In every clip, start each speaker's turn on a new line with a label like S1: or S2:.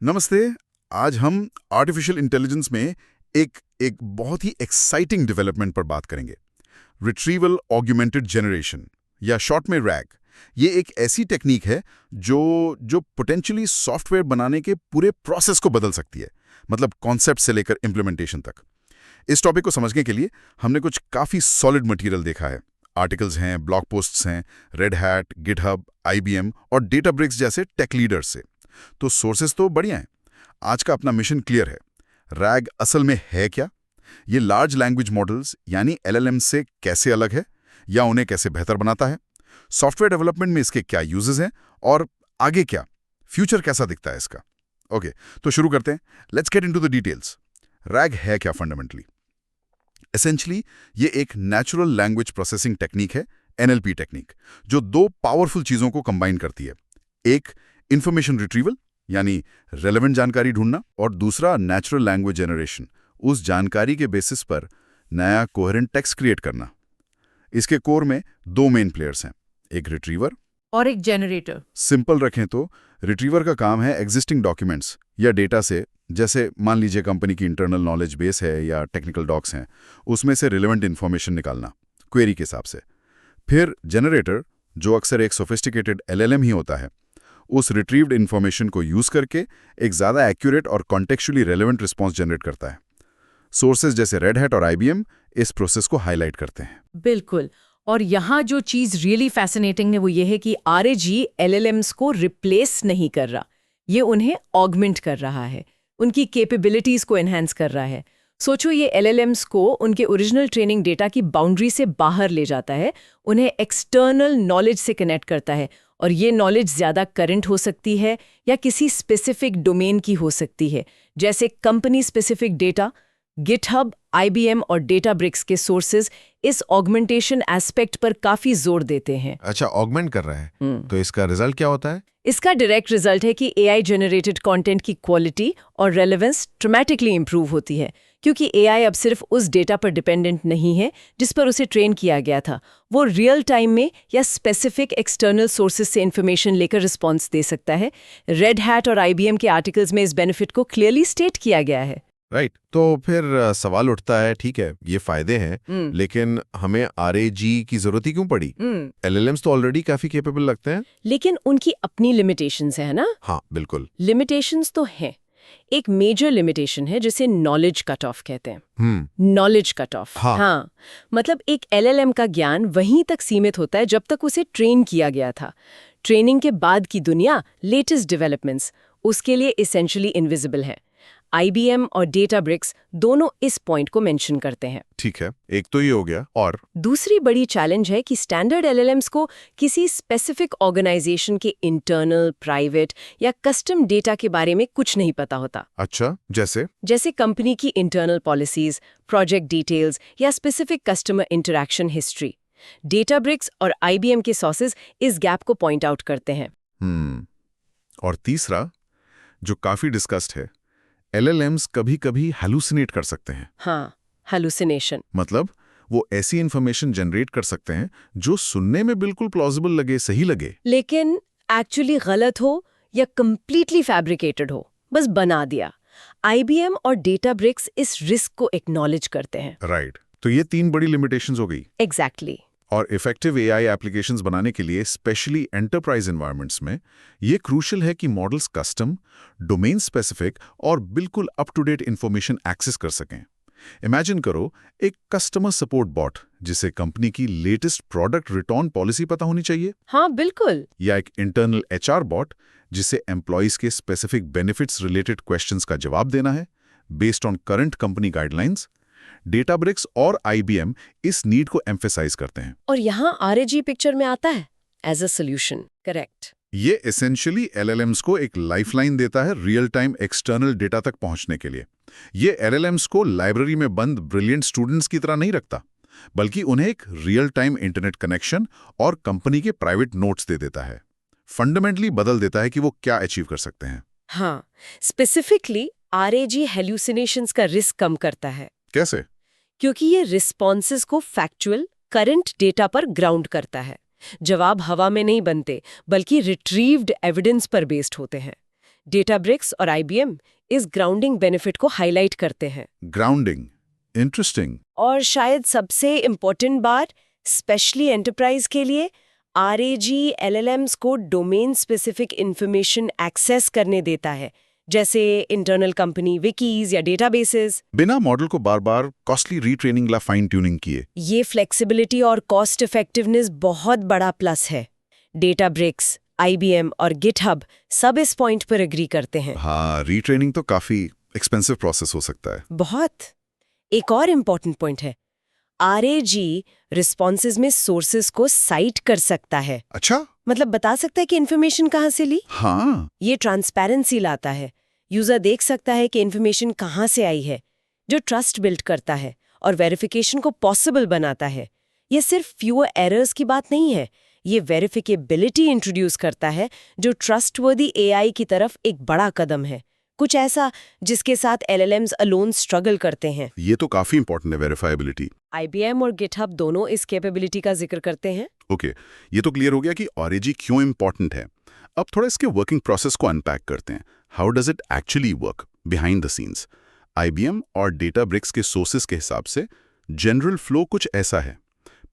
S1: नमस्ते। आज हम आर्टिफिशियल इंटेलिजेंस में एक एक बहुत ही एक्साइटिंग डेवलपमेंट पर बात करेंगे। रिट्रीवल ऑग्यूमेंटेड जनरेशन या शॉर्ट में रैग। ये एक ऐसी टेक्निक है जो पोटेंशियली सॉफ्टवेयर बनाने के पूरे प्रोसेस को बदल सकती है, मतलब कॉन्सेप्ट से लेकर इम्प्लीमेंटेशन तक। इस टॉपिक को समझने के लिए हमने कुछ काफ़ी सॉलिड मटेरियल देखा है। आर्टिकल्स हैं, ब्लॉग पोस्ट्स हैं, रेड हैट, गिटहब, IBM और डेटाब्रिक्स जैसे टेक लीडर्स से। तो सोर्सेस तो बढ़िया हैं। आज का अपना मिशन क्लियर है। रैग असल में है क्या? ये लार्ज लैंग्वेज मॉडल्स यानी LLM से कैसे अलग है या उन्हें कैसे बेहतर बनाता है? सॉफ्टवेयर डेवलपमेंट में इसके क्या यूजेस हैं और आगे क्या फ्यूचर कैसा दिखता है इसका? ओके, तो शुरू करते हैं। Let's get into the details. Rag है क्या फंडामेंटली? एसेंशली ये एक नेचुरल लैंग्वेज प्रोसेसिंग टेक्निक है, NLP टेक्निक, जो दो पावरफुल चीजों को कंबाइन करती है। एक, इंफॉर्मेशन रिट्रीवल यानी रेलेवेंट जानकारी ढूंढना, और दूसरा नेचुरल लैंग्वेज जनरेशन, उस जानकारी के बेसिस पर नया कोहेरेंट टेक्स्ट क्रिएट करना। इसके कोर में दो मेन प्लेयर्स हैं, एक रिट्रीवर
S2: और एक जनरेटर।
S1: सिंपल रखें तो रिट्रीवर का काम है एग्जिस्टिंग डॉक्यूमेंट्स या डेटा से, जैसे मान लीजिए कंपनी की इंटरनल नॉलेज बेस है या टेक्निकल डॉक्स हैं, उसमें से रिलेवेंट इन्फॉर्मेशन निकालना क्वेरी के हिसाब से। फिर जनरेटर, जो अक्सर एक सोफिस्टिकेटेड LLM ही होता है, उस रिट्रीव्ड इन्फॉर्मेशन को यूज करके एक ज़्यादा एक्यूरेट और कॉन्टेक्चुअली रेलेवेंट रिस्पॉन्स जनरेट करता है। सोर्सेज जैसे रेड हैट और IBM इस प्रोसेस को हाईलाइट करते हैं।
S2: बिल्कुल। और यहाँ जो चीज रियली फैसिनेटिंग है वो ये है कि RAG LLMs को रिप्लेस नहीं कर रहा, ये उन्हें ऑगमेंट कर रहा है, उनकी कैपेबिलिटीज को एनहांस कर रहा है। सोचो, ये LLMs को उनके ओरिजिनल ट्रेनिंग डेटा की बाउंड्री से बाहर ले जाता है, उन्हें एक्सटर्नल नॉलेज से कनेक्ट करता है, और ये नॉलेज ज़्यादा करंट हो सकती है या किसी स्पेसिफिक डोमेन की हो सकती है, जैसे company specific data. GitHub, IBM और डेटाब्रिक्स के सोर्सेज इस ऑगमेंटेशन एस्पेक्ट पर काफी जोर देते हैं।
S3: अच्छा, ऑगमेंट कर रहा है। तो इसका रिजल्ट क्या होता है?
S2: इसका डायरेक्ट रिजल्ट है कि AI जनरेटेड कंटेंट की क्वालिटी और रेलेवेंस ड्रामेटिकली इंप्रूव होती है, क्योंकि AI अब सिर्फ उस डेटा पर डिपेंडेंट नहीं है जिस पर उसे ट्रेन किया गया था। वो रियल टाइम में या स्पेसिफिक एक्सटर्नल सोर्सेज से इंफॉर्मेशन लेकर रिस्पॉन्स दे सकता है। रेड हैट और IBM के आर्टिकल्स में इस बेनिफिट को क्लियरली स्टेट किया गया है।
S3: राइट। तो फिर सवाल उठता है, ठीक है, ये फायदे हैं, लेकिन हमें RAG की जरूरत ही क्यों पड़ी? LLMs तो ऑलरेडी काफी कैपेबल लगते हैं।
S2: लेकिन उनकी अपनी लिमिटेशंस है ना?
S3: हाँ, बिल्कुल।
S2: लिमिटेशंस तो हैं। एक मेजर लिमिटेशन है जिसे नॉलेज कट ऑफ कहते हैं। Knowledge cut off. हाँ, मतलब एक LLM का ज्ञान वहीं तक सीमित होता है जब तक उसे ट्रेन किया गया था। ट्रेनिंग के बाद की दुनिया, लेटेस्ट डेवलपमेंट्स, उसके लिए इसेंशियली इनविजिबल है। IBM और डेटाब्रिक्स दोनों इस पॉइंट को मेंशन करते हैं।
S3: ठीक है, एक तो ये हो गया। और
S2: दूसरी बड़ी चैलेंज है कि स्टैंडर्ड LLMs को किसी स्पेसिफिक ऑर्गेनाइजेशन के इंटरनल, प्राइवेट या कस्टम डेटा के बारे में कुछ नहीं पता होता।
S3: अच्छा, जैसे
S2: कंपनी की इंटरनल पॉलिसीज, प्रोजेक्ट डिटेल्स या specific customer interaction history. Databricks और IBM के सोर्सेज इस गैप को पॉइंट आउट करते हैं।
S3: और तीसरा, जो काफी डिस्कस्ड है, LLMs कभी-कभी हैलुसिनेट कर सकते हैं।
S2: हाँ, हैलुसिनेशन
S3: मतलब वो ऐसी इंफॉर्मेशन जनरेट कर सकते हैं जो सुनने में बिल्कुल प्लॉजिबल लगे, सही लगे,
S2: लेकिन एक्चुअली गलत हो या कंप्लीटली फैब्रिकेटेड हो, बस बना दिया। IBM और डेटाब्रिक्स इस रिस्क को एक्नॉलेज करते हैं।
S3: राइट। तो ये तीन बड़ी लिमिटेशंस हो गई।
S2: एग्जैक्टली।
S3: और इफेक्टिव AI एप्लीकेशंस बनाने के लिए, स्पेशली एंटरप्राइज एनवायरनमेंट्स में, ये क्रूशियल है कि मॉडल्स कस्टम, डोमेन स्पेसिफिक और बिल्कुल up to date information access कर सकें। इमेजिन करो एक कस्टमर सपोर्ट बॉट जिसे कंपनी की लेटेस्ट प्रोडक्ट रिटर्न पॉलिसी पता होनी चाहिए।
S2: हाँ, बिल्कुल।
S3: या एक इंटरनल HR बॉट जिसे एम्प्लॉइज के स्पेसिफिक बेनिफिट्स रिलेटेड क्वेश्चंस का जवाब देना है based on current company guidelines. Databricks और IBM इस नीड को एम्फेसाइज करते हैं।
S2: और यहाँ RAG पिक्चर में आता है एज अ सोल्यूशन। करेक्ट।
S3: ये एसेंशियली LLMs को एक लाइफलाइन देता है रियल टाइम एक्सटर्नल डेटा तक पहुंचने के लिए। ये LLMs को लाइब्रेरी में बंद ब्रिलियंट स्टूडेंट्स की तरह नहीं रखता, बल्कि उन्हें एक रियल टाइम इंटरनेट कनेक्शन और कंपनी के प्राइवेट नोट्स दे देता है। फंडामेंटली बदल देता है कि वो क्या अचीव कर सकते हैं।
S2: हाँ, स्पेसिफिकली RAG हेल्यूसिनेशंस का रिस्क कम करता है।
S3: कैसे?
S2: क्योंकि ये रिस्पॉन्सेज को फैक्चुअल करंट डेटा पर ग्राउंड करता है। जवाब हवा में नहीं बनते, बल्कि रिट्रीव्ड एविडेंस पर बेस्ड होते हैं।
S4: डेटाब्रिक्स और IBM इस ग्राउंडिंग बेनिफिट को हाईलाइट करते हैं।
S3: Grounding, interesting.
S4: और शायद सबसे इम्पोर्टेंट बात, स्पेशली एंटरप्राइज के लिए, RAG LLMs को डोमेन स्पेसिफिक इंफॉर्मेशन एक्सेस करने देता है, जैसे इंटरनल कंपनी विकीज या डेटाबेसेस।
S3: बिना मॉडल को बार बार कॉस्टली रीट्रेनिंग ला फाइन ट्यूनिंग किए।
S4: ये फ्लेक्सिबिलिटी और कॉस्ट इफेक्टिवनेस बहुत बड़ा प्लस है। डेटाब्रिक्स, IBM और GitHub सब इस पॉइंट पर एग्री करते हैं।
S3: हाँ, रीट्रेनिंग तो काफी एक्सपेंसिव प्रोसेस हो सकता है।
S4: बहुत। एक और इम्पोर्टेंट पॉइंट है, RAG रिस्पॉन्सेज में सोर्सेज को साइट कर सकता है।
S3: अच्छा।
S4: मतलब बता सकता है कि इन्फॉर्मेशन कहाँ से ली।
S3: हाँ,
S4: ये ट्रांसपेरेंसी लाता है। यूजर देख सकता है कि इन्फॉर्मेशन कहाँ से आई है, जो ट्रस्ट बिल्ड करता है और वेरिफिकेशन को पॉसिबल बनाता है। ये सिर्फ फ्यूअर एरर्स की बात नहीं है, ये वेरिफिकेबिलिटी इंट्रोड्यूस करता है, जो ट्रस्टवर्दी AI की तरफ एक बड़ा कदम है। कुछ ऐसा जिसके साथ LLMs अलोन स्ट्रगल करते हैं।
S3: ये तो काफी इंपॉर्टेंट है, वेरीफाइबिलिटी।
S4: IBM और GitHub दोनों इस कैपेबिलिटी का जिक्र करते हैं।
S3: ओके, ये तो क्लियर हो गया कि RAG क्यों इंपॉर्टेंट है। अब थोड़ा इसके वर्किंग प्रोसेस को अनपैक करते हैं। How does it actually work behind the scenes? IBM और डेटाब्रिक्स के सोर्सेस के हिसाब से जनरल फ्लो कुछ ऐसा है।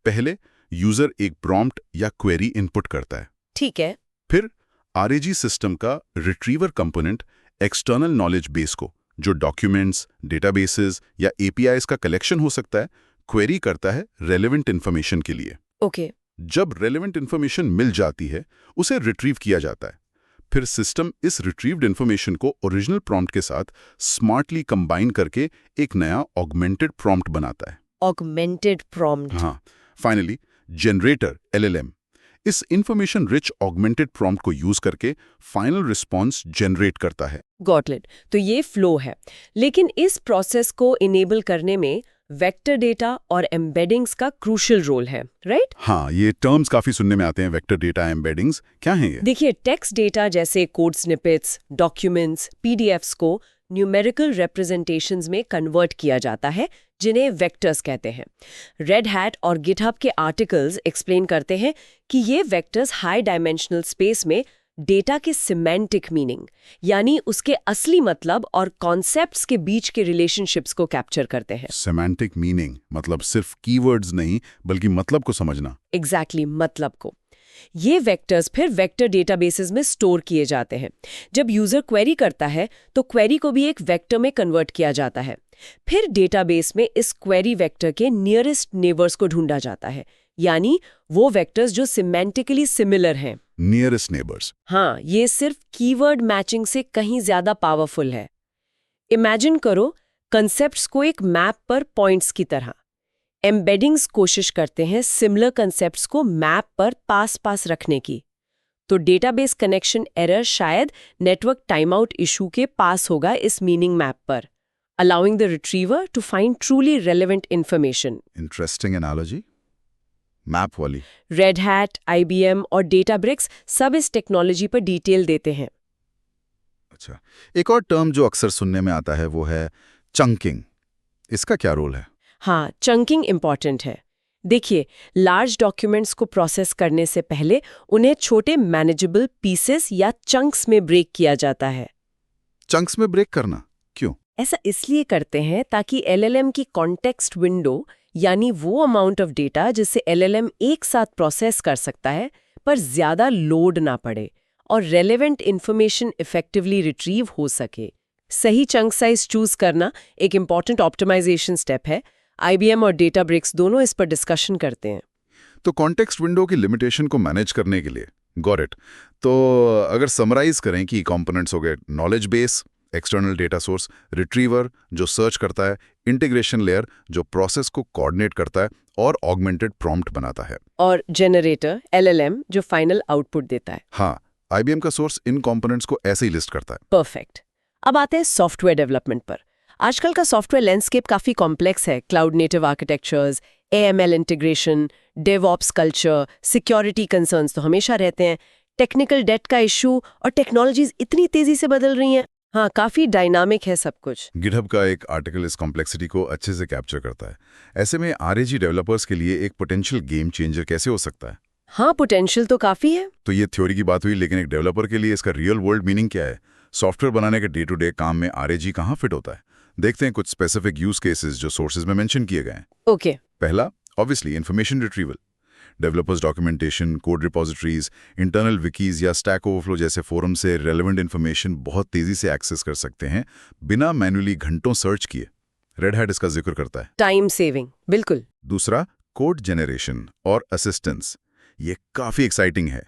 S3: पहले यूजर एक प्रॉम्प्ट या क्वेरी इनपुट करता है।
S4: ठीक है।
S3: फिर RAG सिस्टम का retriever component external knowledge base को, जो डॉक्यूमेंट्स, डेटाबेसेस या APIs का कलेक्शन हो सकता है, क्वेरी करता है रेलेवेंट इन्फॉर्मेशन के लिए।
S4: ओके।
S3: जब रेलेवेंट इन्फॉर्मेशन मिल जाती है, उसे रिट्रीव किया जाता है। फिर सिस्टम इस रिट्रीव्ड इन्फॉर्मेशन को ओरिजिनल प्रॉम्प्ट के साथ स्मार्टली कंबाइन करके एक नया ऑगमेंटेड प्रॉम्प्ट बनाता है।
S4: Augmented prompt.
S3: हाँ, फाइनली जनरेटर LLM इस इंफॉर्मेशन रिच ऑगमेंटेड प्रॉम्प्ट को यूज करके फाइनल रिस्पॉन्स जनरेट करता है।
S4: Got it. तो ये फ्लो है, लेकिन इस प्रोसेस को इनेबल करने में वेक्टर डेटा और एम्बेडिंग्स का क्रूशियल रोल है, राइट?
S3: हाँ, ये टर्म्स काफी सुनने में आते हैं, वेक्टर डेटा, एम्बेडिंग्स। क्या है ये?
S4: देखिए, टेक्स्ट डेटा जैसे कोड स्निपेट्स, डॉक्यूमेंट्स, PDFs को न्यूमेरिकल रिप्रेजेंटेशंस में कन्वर्ट किया जाता है, जिन्हें वेक्टर्स कहते हैं। रेड हैट और गिटहब के आर्टिकल्स एक्सप्लेन करते हैं कि ये वेक्टर्स हाई डायमेंशनल स्पेस में डेटा के सिमेंटिक मीनिंग, यानी उसके असली मतलब और कॉन्सेप्ट्स के बीच के रिलेशनशिप्स को कैप्चर करते हैं।
S3: सेमांटिक मीनिंग मतलब सिर्फ कीवर्ड्स नहीं, बल्कि मतलब को समझना।
S4: एग्जैक्टली, मतलब को। ये वेक्टर्स फिर वेक्टर डेटाबेसेस में स्टोर किए जाते हैं। जब यूजर क्वेरी करता है तो क्वेरी को भी एक वेक्टर में कन्वर्ट किया जाता है। फिर डेटाबेस में इस क्वेरी वेक्टर के नियरेस्ट नेबर्स को ढूंढा जाता है, यानी वो वेक्टर्स जो सिमेंटिकली सिमिलर हैं।
S3: Nearest neighbours.
S4: हाँ, ये सिर्फ कीवर्ड मैचिंग से कहीं ज्यादा पावरफुल है। इमेजिन करो कंसेप्ट्स को एक मैप पर पॉइंट्स की तरह। एम्बेडिंग्स कोशिश करते हैं सिमिलर कंसेप्ट्स को मैप पर पास पास रखने की। तो डेटाबेस कनेक्शन एरर शायद नेटवर्क टाइम आउट इशू के पास होगा इस मीनिंग मैप पर, allowing the retriever to find truly relevant information.
S3: Interesting analogy, map वाली।
S4: रेड हैट, IBM और डेटाब्रिक्स सब इस टेक्नोलॉजी पर डिटेल देते हैं।
S3: अच्छा, एक और टर्म जो अक्सर सुनने में आता है वो है चंकिंग। इसका क्या रोल है?
S4: हाँ, चंकिंग इंपॉर्टेंट है। देखिए, लार्ज डॉक्यूमेंट्स को प्रोसेस करने से पहले उन्हें छोटे मैनेजेबल पीसेस या चंक्स में ब्रेक किया जाता है।
S3: चंक्स में ब्रेक करना क्यों?
S4: ऐसा इसलिए करते हैं ताकि LLM की कॉन्टेक्स्ट विंडो, यानी वो अमाउंट ऑफ डेटा जिसे LLM एक साथ प्रोसेस कर सकता है, पर ज्यादा लोड ना पड़े और रेलेवेंट इंफॉर्मेशन इफेक्टिवली रिट्रीव हो सके। सही चंक साइज चूज करना एक इंपॉर्टेंट ऑप्टिमाइजेशन स्टेप है। IBM और डेटाब्रिक्स दोनों इस पर डिस्कशन करते हैं।
S3: तो कॉन्टेक्स्ट विंडो की लिमिटेशन को मैनेज करने के लिए गॉट इट। तो अगर समराइज करें कि कंपोनेंट्स हो गए knowledge base, external data source, retriever जो सर्च करता है, इंटीग्रेशन लेयर जो प्रोसेस को कोऑर्डिनेट करता है और ऑगमेंटेड प्रॉम्प्ट बनाता है,
S4: और जनरेटर LLM जो फाइनल आउटपुट देता है।
S3: हाँ, IBM का सोर्स इन कंपोनेंट्स को ऐसे ही लिस्ट करता है।
S4: परफेक्ट। अब आते हैं सॉफ्टवेयर डेवलपमेंट पर। आजकल का सॉफ्टवेयर लैंडस्केप काफी कॉम्प्लेक्स है। Cloud native architectures, AML integration, DevOps culture, security concerns तो हमेशा रहते हैं। टेक्निकल डेट का इशू और टेक्नोलॉजीज इतनी तेजी से बदल रही हैं। हाँ, काफी डायनामिक है सब कुछ।
S3: गिटहब का एक आर्टिकल इस कॉम्प्लेक्सिटी को अच्छे से कैप्चर करता है। ऐसे में RAG डेवलपर्स के लिए एक पोटेंशियल गेम चेंजर कैसे हो सकता है?
S4: हाँ, पोटेंशियल तो काफी है।
S3: तो ये थ्योरी की बात हुई, लेकिन एक डेवलपर के लिए इसका रियल वर्ल्ड मीनिंग क्या है? सॉफ्टवेयर बनाने के डे टू डे काम में RAG कहाँ फिट होता है? देखते हैं कुछ स्पेसिफिक यूज केसेस जो सोर्सेज में मेंशन किए गए हैं।
S4: ओके।
S3: पहला, obviously information retrieval. Developers documentation, code repositories, internal wikis या स्टैक ओवरफ्लो जैसे फोरम से रेलेवेंट इन्फॉर्मेशन बहुत तेजी से एक्सेस कर सकते हैं बिना मैन्युअली घंटों सर्च किए। रेड हैट इसका जिक्र करता है।
S4: टाइम सेविंग, बिल्कुल।
S3: दूसरा, कोड जनरेशन और असिस्टेंस। ये काफी एक्साइटिंग है।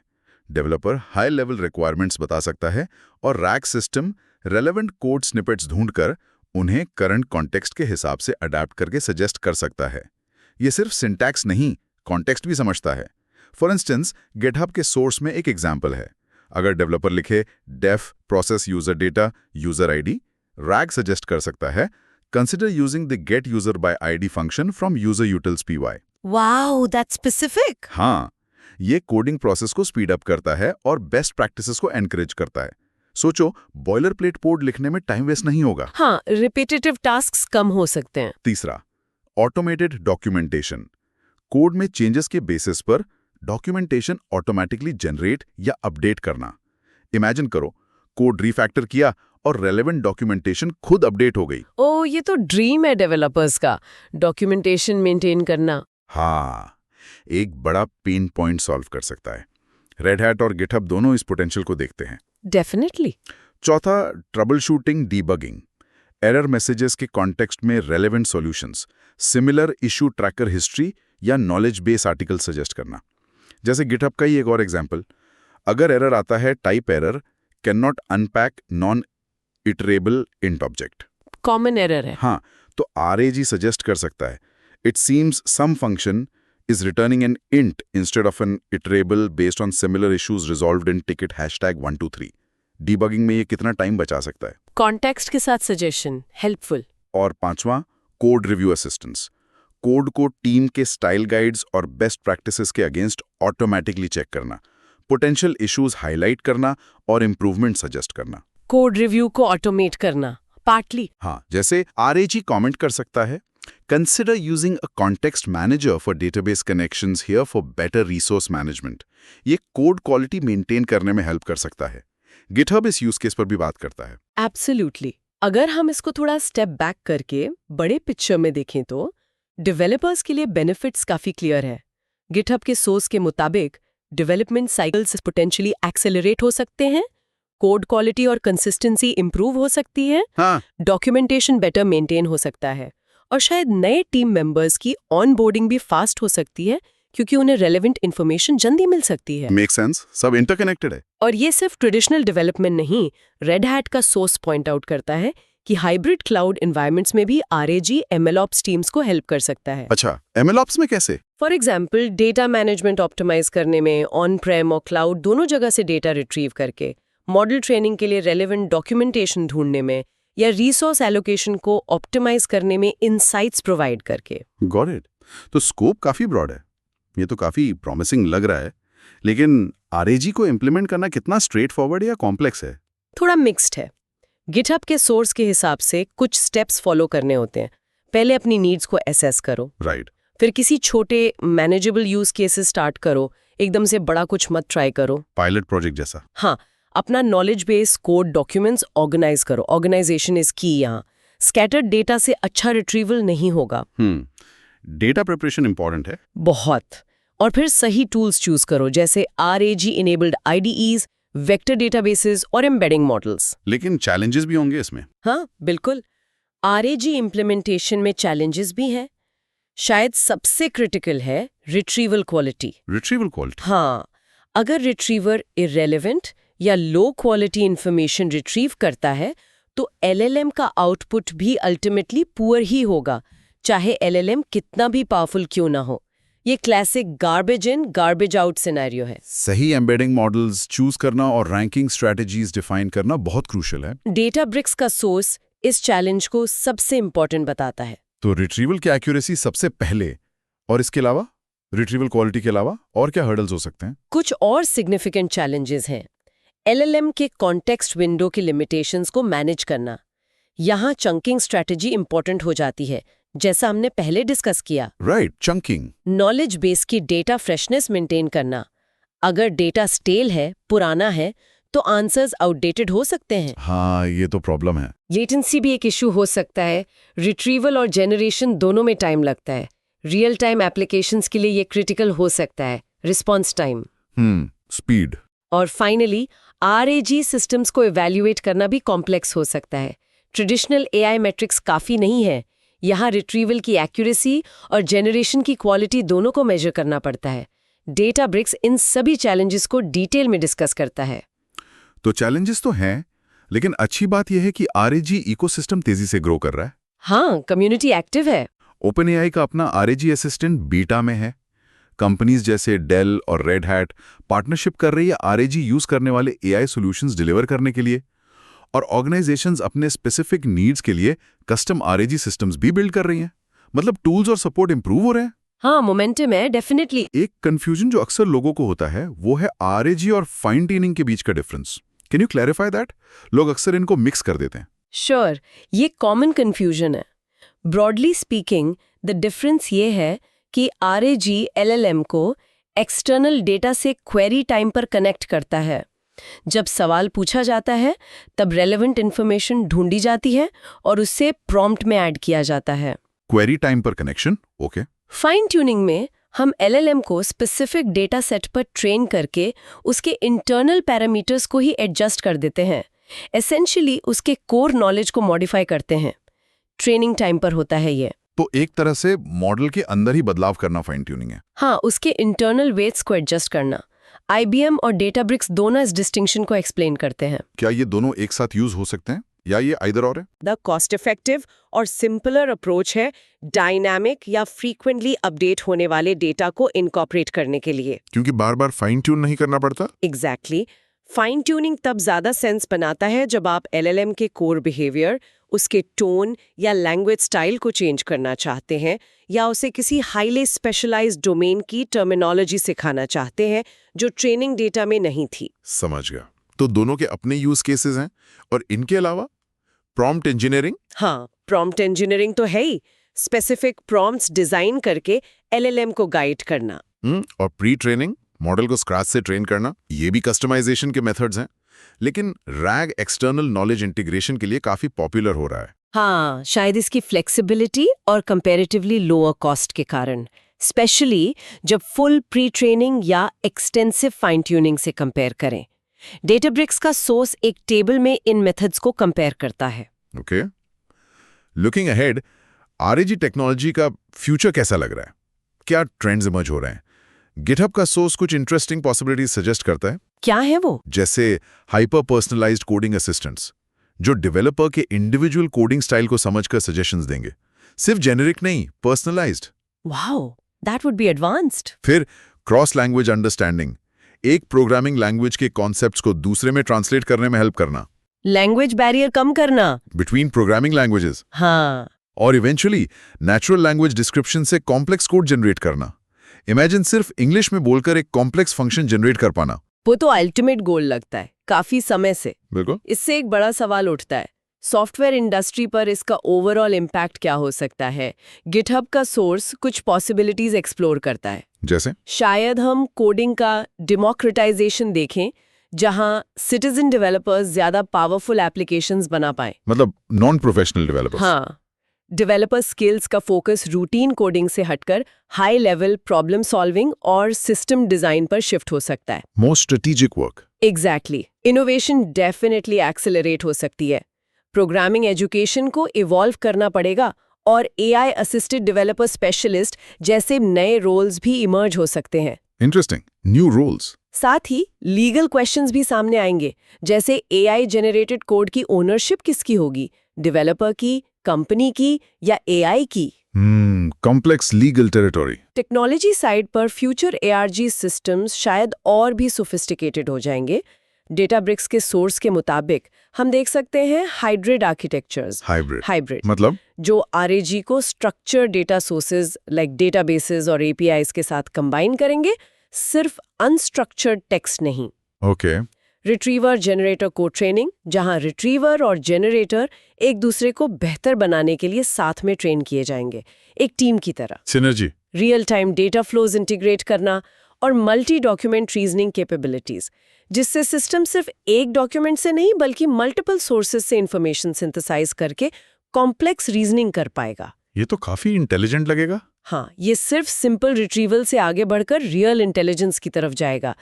S3: डेवलपर हाई लेवल रिक्वायरमेंट्स बता सकता है और RAG system relevant code snippets ढूंढकर उन्हें करंट कॉन्टेक्स्ट के हिसाब से अडेप्ट करके सजेस्ट कर सकता है। ये सिर्फ सिंटैक्स नहीं, कॉन्टेक्स्ट भी समझता है। फॉर इंस्टेंस, गिटहब के सोर्स में एक एग्जाम्पल है। अगर डेवलपर लिखे def process user data user ID, RAG suggest कर सकता है consider using the get user by ID function from user utils py।
S2: Wow, that's specific.
S3: हाँ, ये कोडिंग प्रोसेस को स्पीड अप करता है और बेस्ट प्रैक्टिसेस को एनकरेज करता है। सोचो, बॉयलर प्लेट कोड लिखने में टाइम वेस्ट नहीं होगा।
S4: हाँ, रिपीटेटिव टास्क्स कम हो सकते हैं।
S3: तीसरा, ऑटोमेटेड डॉक्यूमेंटेशन। कोड में चेंजेस के बेसिस पर डॉक्यूमेंटेशन ऑटोमेटिकली जनरेट या अपडेट करना। इमेजिन करो, कोड रीफैक्टर किया और रेलेवेंट डॉक्यूमेंटेशन खुद अपडेट हो गई।
S4: ओ, ये तो ड्रीम है डेवलपर्स का, डॉक्यूमेंटेशन मेंटेन करना।
S3: हाँ, एक बड़ा पेन पॉइंट सॉल्व कर सकता है। रेड हैट और गिटहब दोनों इस पोटेंशियल को देखते हैं।
S4: डेफिनेटली।
S3: चौथा, trouble shooting debugging. Error messages के कॉन्टेक्स्ट में relevant solutions, similar issue tracker history या नॉलेज बेस आर्टिकल सजेस्ट करना। जैसे गिटहब का ही एक और एग्जांपल, अगर एरर आता है type error can not unpack non iterable int object,
S4: common error है।
S3: हाँ, तो RAG सजेस्ट कर सकता है it seems some function is returning an int instead of an iterable based on similar issues resolved in ticket #123। Debugging में ये कितना time बचा सकता है?
S4: कॉन्टेक्स्ट के साथ सजेशन हेल्पफुल।
S3: और पांचवा, कोड रिव्यू असिस्टेंस। कोड को टीम के स्टाइल गाइड्स और बेस्ट प्रैक्टिसेस के अगेंस्ट ऑटोमेटिकली चेक करना, पोटेंशियल इश्यूज हाईलाइट करना और इंप्रूवमेंट सजेस्ट करना।
S4: कोड रिव्यू को ऑटोमेट करना, पार्टली।
S3: हाँ, जैसे RAG कमेंट कर सकता है Consider using a context manager for database connections here for better resource management। ये कोड क्वालिटी मेंटेन करने में हेल्प कर सकता है। GitHub इस यूज केस पर भी बात करता है।
S4: एब्सोल्युटली। अगर हम इसको थोड़ा स्टेप बैक करके बड़े पिक्चर में देखें तो डेवलपर्स के लिए बेनिफिट्स काफी क्लियर है। गिटहब के सोर्स के मुताबिक डेवलपमेंट साइकिल्स पोटेंशियली एक्सेलरेट हो सकते हैं, कोड क्वालिटी और कंसिस्टेंसी इंप्रूव हो सकती है,
S3: हाँ,
S4: डॉक्यूमेंटेशन बेटर मेंटेन हो सकता है और शायद नए टीम मेंबर्स की ऑनबोर्डिंग भी फास्ट हो सकती है क्योंकि उन्हें रेलेवेंट इन्फॉर्मेशन जल्दी मिल सकती है।
S3: मेक सेंस, सब इंटरकनेक्टेड है।
S4: और ये सिर्फ ट्रेडिशनल डेवलपमेंट नहीं, रेड हैट का सोर्स पॉइंट आउट करता है कि हाइब्रिड क्लाउड एनवायरनमेंट्स में भी RAG MLOps टीम्स को हेल्प कर सकता है।
S3: अच्छा, MLOps में कैसे?
S4: For example, data management optimize करने में ऑन प्रेम और क्लाउड दोनों जगह से डेटा रिट्रीव करके, मॉडल ट्रेनिंग के लिए रेलेवेंट डॉक्यूमेंटेशन ढूंढने में या रिसोर्स एलोकेशन को ऑप्टिमाइज करने में इनसाइट्स प्रोवाइड करके।
S3: Got it. तो स्कोप काफी ब्रॉड है। ये तो काफी प्रॉमिसिंग लग रहा है, लेकिन RAG को इम्प्लीमेंट करना कितना स्ट्रेट फॉरवर्ड या कॉम्प्लेक्स है?
S4: थोड़ा मिक्स्ड है। गिटहब के सोर्स के हिसाब से कुछ स्टेप्स फॉलो करने होते हैं। पहले अपनी नीड्स को एसेस करो,
S3: राइट।
S4: फिर किसी छोटे मैनेजेबल यूज केसेस स्टार्ट करो, एकदम से बड़ा कुछ मत ट्राई करो।
S3: पायलट प्रोजेक्ट जैसा।
S4: हाँ, अपना knowledge base code documents organize करो, ऑर्गेनाइजेशन इज की यहाँ। स्कैटर्ड डेटा से अच्छा रिट्रीवल नहीं होगा।
S3: डेटा प्रिपरेशन इंपॉर्टेंट है
S4: बहुत। और फिर सही टूल्स चूज करो, जैसे RAG enabled IDEs, vector databases और एम्बेडिंग मॉडल्स।
S3: लेकिन चैलेंजेस भी होंगे इसमें।
S4: हाँ, बिल्कुल। RAG इम्प्लीमेंटेशन में चैलेंजेस भी हैं। शायद सबसे क्रिटिकल है रिट्रीवल क्वालिटी।
S3: Retrieval quality?
S4: हाँ, अगर रिट्रीवर इररेलेवेंट या लो क्वालिटी इंफॉर्मेशन रिट्रीव करता है तो LLM का आउटपुट भी अल्टीमेटली पुअर ही होगा, चाहे LLM कितना भी पावरफुल क्यों ना हो। ये classic garbage in garbage out scenario है।
S3: सही एम्बेडिंग मॉडल्स चूज करना और रैंकिंग स्ट्रेटजीज डिफाइन करना बहुत क्रूशियल है।
S4: डेटाब्रिक्स का सोर्स इस चैलेंज को सबसे इंपॉर्टेंट बताता है।
S3: तो रिट्रीवल की एक्यूरेसी सबसे पहले, और इसके अलावा रिट्रीवल क्वालिटी के अलावा और क्या हर्डल्स हो सकते हैं?
S4: कुछ और सिग्निफिकेंट चैलेंजेस हैं। LLM के कॉन्टेक्स्ट विंडो की लिमिटेशंस को मैनेज करना। यहाँ चंकिंग स्ट्रैटेजी इंपॉर्टेंट हो जाती है, जैसा हमने पहले डिस्कस किया।
S3: Right, chunking.
S4: नॉलेज बेस की डेटा फ्रेशनेस मेंटेन करना। अगर डेटा स्टेल है, पुराना है, तो आंसर्स आउटडेटेड हो सकते हैं।
S3: हाँ, ये तो प्रॉब्लम है।
S4: लेटेंसी भी एक इशू हो सकता है। रिट्रीवल और जनरेशन दोनों में टाइम लगता है। रियल टाइम एप्लीकेशंस के लिए ये क्रिटिकल हो सकता है, रिस्पॉन्स टाइम।
S3: स्पीड।
S4: और फाइनली RAG सिस्टम्स को इवैल्यूएट करना भी कॉम्प्लेक्स हो सकता है। ट्रेडिशनल AI मैट्रिक्स काफ़ी नहीं है। यहाँ रिट्रीवल की एक्यूरेसी और जनरेशन की क्वालिटी दोनों को मेजर करना पड़ता है। डेटाब्रिक्स इन सभी चैलेंजेस को डिटेल में डिस्कस करता है।
S3: तो चैलेंजेस तो हैं, लेकिन अच्छी बात यह है कि RAG इकोसिस्टम तेजी से ग्रो कर रहा है।
S4: हाँ, कम्युनिटी एक्टिव है।
S3: OpenAI का अपना RAG असिस्टेंट बीटा में है। कंपनीज जैसे डेल और रेड हैट पार्टनरशिप कर रही है RAG यूज करने वाले AI सॉल्यूशंस डिलीवर करने के लिए, और ऑर्गेनाइजेशंस अपने स्पेसिफिक नीड्स के लिए कस्टम RAG सिस्टम्स भी बिल्ड कर रही हैं। मतलब टूल्स और सपोर्ट इंप्रूव हो रहे हैं।
S4: हाँ, मोमेंटम है, डेफिनेटली।
S3: एक कंफ्यूजन जो अक्सर लोगों को होता है वो है RAG और फाइन ट्यूनिंग के बीच का difference. Can you clarify that? लोग अक्सर इनको मिक्स कर देते हैं।
S4: श्योर, ये कॉमन कंफ्यूजन है। ब्रॉडली स्पीकिंग द डिफरेंस ये है कि RAG LLM को एक्सटर्नल डेटा से क्वेरी टाइम पर कनेक्ट करता है। जब सवाल पूछा जाता है तब रेलेवेंट इन्फॉर्मेशन ढूंढी जाती है और उससे प्रॉम्प्ट में ऐड किया जाता है।
S3: क्वेरी टाइम पर कनेक्शन, ओके।
S4: फाइन ट्यूनिंग में हम LLM को स्पेसिफिक डेटा सेट पर ट्रेन करके उसके इंटरनल पैरामीटर्स को ही एडजस्ट कर देते हैं। एसेंशियली उसके कोर नॉलेज को मॉडिफाई करते हैं। ट्रेनिंग टाइम पर होता है ये।
S3: तो एक तरह से मॉडल के अंदर ही बदलाव करना फाइन ट्यूनिंग है।
S4: हाँ, उसके इंटरनल वेट्स को एडजस्ट करना। IBM और डेटाब्रिक्स दोनों इस डिस्टिंक्शन को एक्सप्लेन करते हैं।
S3: क्या ये दोनों एक साथ यूज हो सकते हैं या ये आइदर और है?
S5: द कॉस्ट इफेक्टिव और सिंपलर अप्रोच है डायनामिक या फ्रीक्वेंटली अपडेट होने वाले डेटा को इनकॉर्पोरेट करने के लिए।
S3: क्योंकि बार बार फाइन ट्यून नहीं करना पड़ता।
S5: एग्जैक्टली। फाइन ट्यूनिंग तब ज्यादा सेंस बनाता है जब आप LLM के कोर बिहेवियर, उसके टोन या लैंग्वेज स्टाइल को चेंज करना चाहते हैं या उसे किसी हाईली स्पेशलाइज्ड डोमेन की टर्मिनोलॉजी सिखाना चाहते हैं जो ट्रेनिंग डेटा में नहीं थी।
S3: समझ गया। तो दोनों के अपने यूज केसेस हैं, और इनके अलावा प्रॉम्प्ट इंजीनियरिंग।
S5: हाँ, प्रॉम्प्ट इंजीनियरिंग तो है ही। स्पेसिफिक प्रॉम्प्ट्स डिजाइन करके LLM को गाइड करना।
S3: और प्री ट्रेनिंग, मॉडल को स्क्रैच से ट्रेन करना, ये भी कस्टमाइजेशन के मेथड्स हैं। लेकिन RAG एक्सटर्नल नॉलेज इंटीग्रेशन के लिए काफी पॉपुलर हो रहा है।
S4: हाँ, शायद इसकी फ्लेक्सिबिलिटी और कंपैरेटिवली लोअर कॉस्ट के कारण, स्पेशली जब फुल प्री ट्रेनिंग या एक्सटेंसिव फाइन ट्यूनिंग से कंपेयर करें। डेटाब्रिक्स का सोर्स एक टेबल में इन मेथड्स को कंपेयर करता है।
S3: Okay. Looking ahead, RAG technology का फ्यूचर कैसा लग रहा है? क्या ट्रेंड्स इमर्ज हो रहे हैं? गिटहब का सोर्स कुछ इंटरेस्टिंग पॉसिबिलिटीज सजेस्ट करता है।
S4: क्या है वो?
S3: जैसे हाइपर पर्सनलाइज्ड कोडिंग असिस्टेंट्स, जो डेवलपर के इंडिविजुअल कोडिंग स्टाइल को समझकर सजेशंस देंगे। सिर्फ जेनेरिक नहीं, personalised.
S4: Wow, that would be advanced.
S3: फिर क्रॉस लैंग्वेज अंडरस्टैंडिंग, एक प्रोग्रामिंग लैंग्वेज के कॉन्सेप्ट्स को दूसरे में ट्रांसलेट करने में हेल्प करना।
S4: लैंग्वेज बैरियर कम करना।
S3: Between programming languages.
S4: हाँ।
S3: और इवेंचुअली नेचुरल लैंग्वेज डिस्क्रिप्शन से कॉम्प्लेक्स कोड जनरेट करना। इमेजिन सिर्फ इंग्लिश में बोलकर एक कॉम्प्लेक्स फंक्शन जनरेट कर पाना।
S4: वो तो अल्टीमेट गोल लगता है काफी समय से।
S3: बिल्कुल।
S4: इससे एक बड़ा सवाल उठता है, सॉफ्टवेयर इंडस्ट्री पर इसका ओवरऑल इम्पैक्ट क्या हो सकता है? गिटहब का सोर्स कुछ पॉसिबिलिटीज एक्सप्लोर करता है।
S3: जैसे
S4: शायद हम कोडिंग का डेमोक्रेटाइजेशन देखें, जहां सिटीजन डेवलपर्स ज्यादा पावरफुल एप्लीकेशंस बना पाए।
S3: मतलब नॉन प्रोफेशनल डेवलपर्स।
S4: हाँ, डेवलपर स्किल्स का फोकस रूटीन कोडिंग से हटकर हाई लेवल प्रॉब्लम सॉल्विंग और सिस्टम डिजाइन पर शिफ्ट हो सकता है।
S3: More strategic work.
S4: Exactly. Innovation definitely accelerate हो सकती है। प्रोग्रामिंग एजुकेशन को इवॉल्व करना पड़ेगा और AI असिस्टेड डेवलपर स्पेशलिस्ट जैसे नए रोल्स भी इमर्ज हो सकते हैं।
S3: Interesting, new roles.
S4: साथ ही लीगल क्वेश्चंस भी सामने आएंगे, जैसे AI जनरेटेड कोड की ओनरशिप किसकी होगी, डेवलपर की, कंपनी की या AI की?
S3: Complex legal territory.
S4: Technology side पर फ्यूचर ARG सिस्टम्स शायद और भी सोफिस्टिकेटेड हो जाएंगे। डेटाब्रिक्स के सोर्स के मुताबिक हम देख सकते हैं हाइब्रिड आर्किटेक्चर्स। हाइब्रिड
S3: मतलब
S4: जो RAG को structure data sources like databases और APIs के साथ कंबाइन करेंगे, सिर्फ अनस्ट्रक्चर्ड टेक्स्ट नहीं।
S3: ओके।
S4: रिट्रीवर जनरेटर को ट्रेनिंग, जहां रिट्रीवर और जनरेटर एक दूसरे को बेहतर बनाने के लिए साथ में ट्रेन किए जाएंगे, एक टीम की तरह।
S3: Synergy.
S4: Real time data flows integrate करना
S5: और मल्टी डॉक्यूमेंट रीजनिंग कैपेबिलिटीज, जिससे सिस्टम सिर्फ एक डॉक्यूमेंट से नहीं बल्कि मल्टीपल सोर्सेज से इंफॉर्मेशन सिंथेसाइज करके कॉम्प्लेक्स रीजनिंग कर पाएगा।
S3: ये तो काफी इंटेलिजेंट लगेगा।
S5: हाँ, ये सिर्फ सिंपल रिट्रीवल से आगे बढ़कर रियल इंटेलिजेंस की तरफ जाएगा।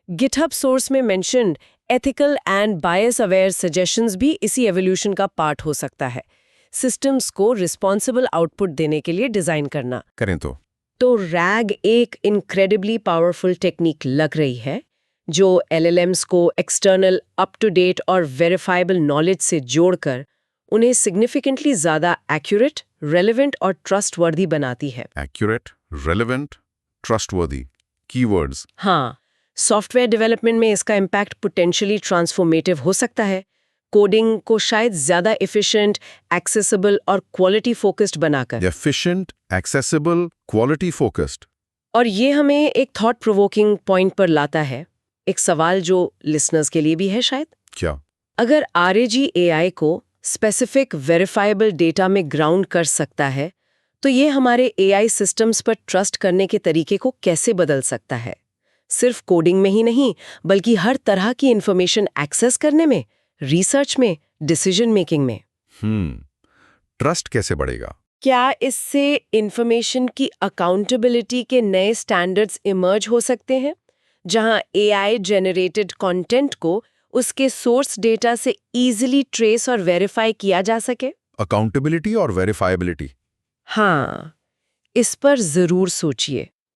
S5: गिटहब सोर्स में mentioned ethical and bias aware suggestions भी इसी एवोल्यूशन का पार्ट हो सकता है। सिस्टम्स को रिस्पॉन्सिबल आउटपुट देने के लिए डिजाइन करना।
S1: करें
S5: तो रैग एक इनक्रेडिबली पावरफुल टेक्निक लग रही है जो LLMs को एक्सटर्नल, अप टू डेट और वेरीफाइबल नॉलेज से जोड़कर उन्हें सिग्निफिकेंटली ज़्यादा एक्यूरेट, रेलेवेंट और ट्रस्टवर्दी बनाती है।
S1: Accurate, relevant, trustworthy, keywords.
S5: हाँ, सॉफ्टवेयर डेवलपमेंट में इसका इम्पैक्ट पोटेंशियली ट्रांसफॉर्मेटिव हो सकता है। कोडिंग को शायद ज़्यादा एफिशिएंट, एक्सेसिबल और क्वालिटी फोकस्ड बनाकर।
S1: Efficient, accessible, quality focused.
S5: और ये हमें एक थॉट प्रोवोकिंग पॉइंट पर लाता है, एक सवाल जो लिसनर्स के लिए भी है शायद।
S1: क्या?
S5: अगर RAG AI को स्पेसिफिक वेरीफाइबल डेटा में ग्राउंड कर सकता है, तो ये हमारे AI सिस्टम्स पर ट्रस्ट करने के तरीके को कैसे बदल सकता है? सिर्फ कोडिंग में ही नहीं, बल्कि हर तरह की इंफॉर्मेशन एक्सेस करने में, रिसर्च में, डिसीजन मेकिंग में।
S1: ट्रस्ट कैसे बढ़ेगा?
S5: क्या इससे इंफॉर्मेशन की अकाउंटेबिलिटी के नए स्टैंडर्ड्स इमर्ज हो सकते हैं, जहां AI जनरेटेड कंटेंट को उसके सोर्स डेटा से इजीली ट्रेस और वेरीफाई किया जा सके?
S1: अकाउंटेबिलिटी और वेरीफाइबिलिटी।
S5: हाँ, इस पर जरूर सोचिए।